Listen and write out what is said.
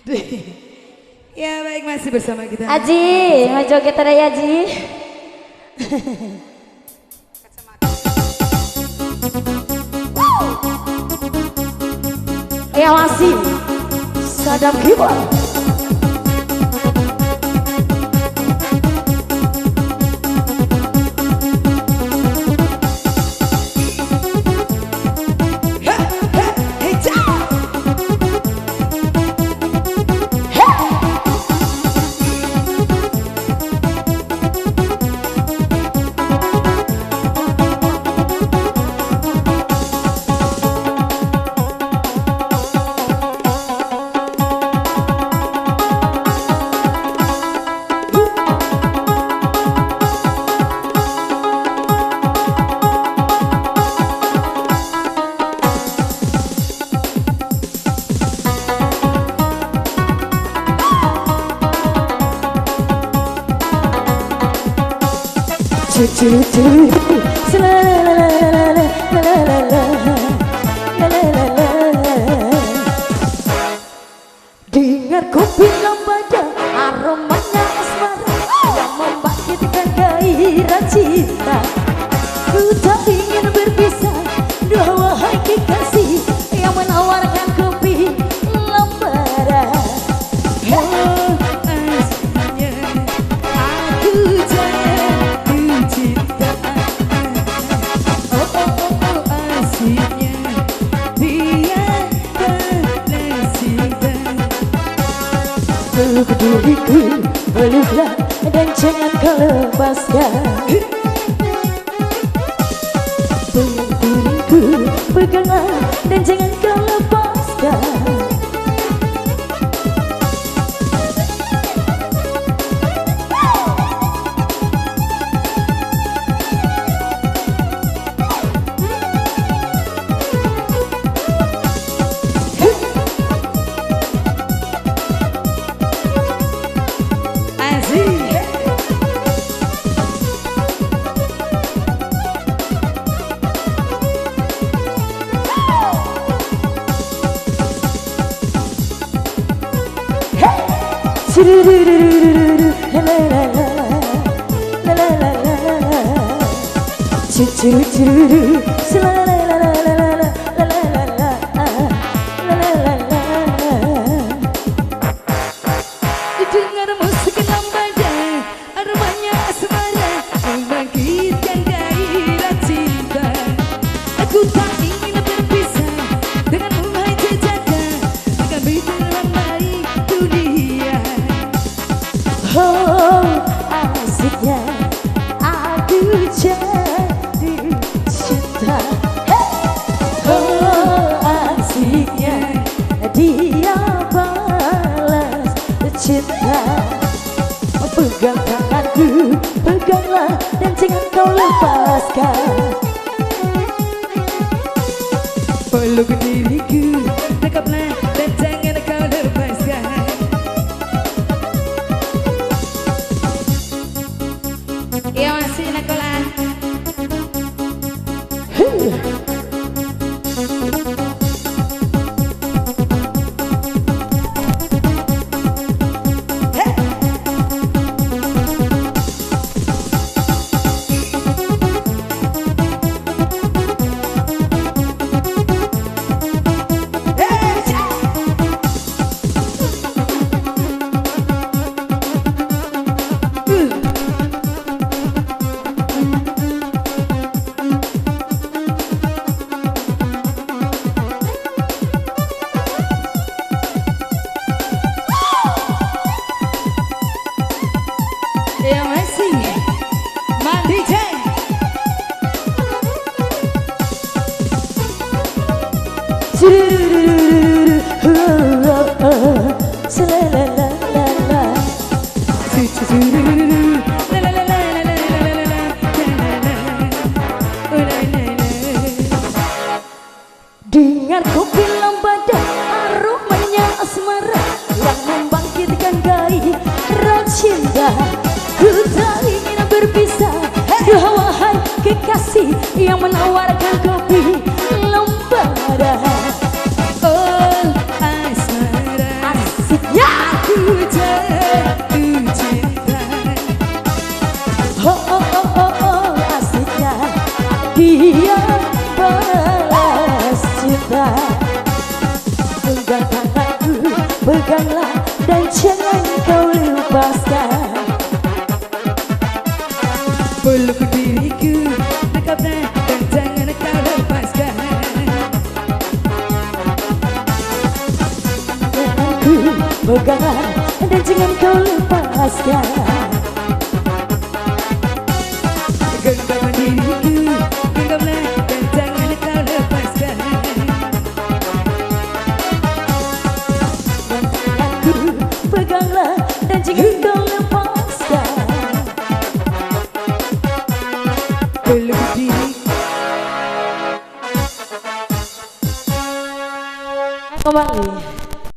Ya baik, masih bersama kita Aji, mau joget ada ya Aji. Ya masih Sadam Kibar. Dengar kopi lambada aromanya asmara yang membangkitkan gairah cinta. Ku tak ingin berpisah, dua wahai kekasih yang menawarkan kopi lambada. Oh asiknya aku jatuh cinta. Oh asiknya dia balas cinta. Peluk diriku, peluklah dan jangan kau lepaskan. Peluk diriku, peganglah dan jangan kau lepaskan. Dengar musik lambada aromanya asmara membangkitkan gairah cinta. Aku tak ingin berpisah denganmu hai jejaka, dengan berlambai dunia. Oh asiknya aku jadi cinta. Oh asiknya dia balas cinta. Pegang tanganku, peganglah dan jangan kau lepaskan. Peluk diriku, dekaplah dan jangan kau lepaskan. Ya masih nakola. peganglah dan jangan kau lepaskan. Peluk diriku, dekaplah dan jangan kau lepaskan. Tanganku peganglah dan jangan kau lepaskan. Genggam diriku, genggamlah dan jangan kau lepaskan. Tanganku peganglah dan jangan kau lepaskan. Peluk diri. Kembali.